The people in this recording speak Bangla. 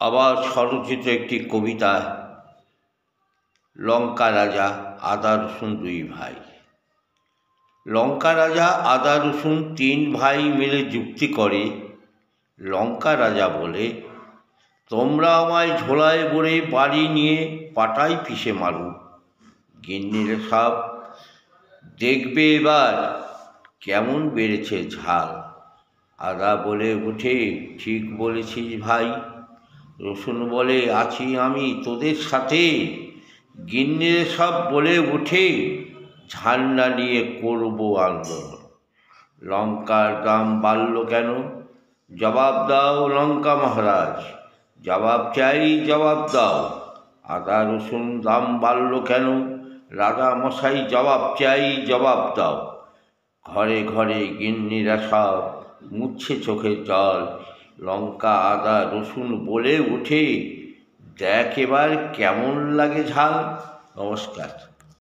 আবার স্বরচিত একটি কবিতা। লঙ্কা রাজা আদা রসুন দুই ভাই। লঙ্কা রাজা আদা রসুন তিন ভাই মিলে যুক্তি করে। লঙ্কা রাজা বলে, তোমরা আমায় ঝোলায় ভরে বাড়ি নিয়ে পাটায় পিষে মারু। গিন্নিরা সব দেখবে এবার কেমন বেড়েছে ঝাল। আদা বলে ওঠে, ঠিক বলেছিস ভাই। রসুন বলে, আছি আমি তোদের সাথে। গিন্নিরা সব বলে ওঠে, ঝান্ডা নিয়ে করব আন্দোলন। লঙ্কার দাম বাড়ল কেন? জবাব দাও লঙ্কা মহারাজ, জবাব চাই, জবাব দাও। আদা রসুন দাম বাড়ল কেন? রাজা মশাই জবাব চাই, জবাব দাও। ঘরে ঘরে গিন্নিরা সব মুছছে চোখের জল। লঙ্কা আদা রসুন বলে ওঠে, দেখ এবার কেমন লাগে ঝাল। নমস্কার।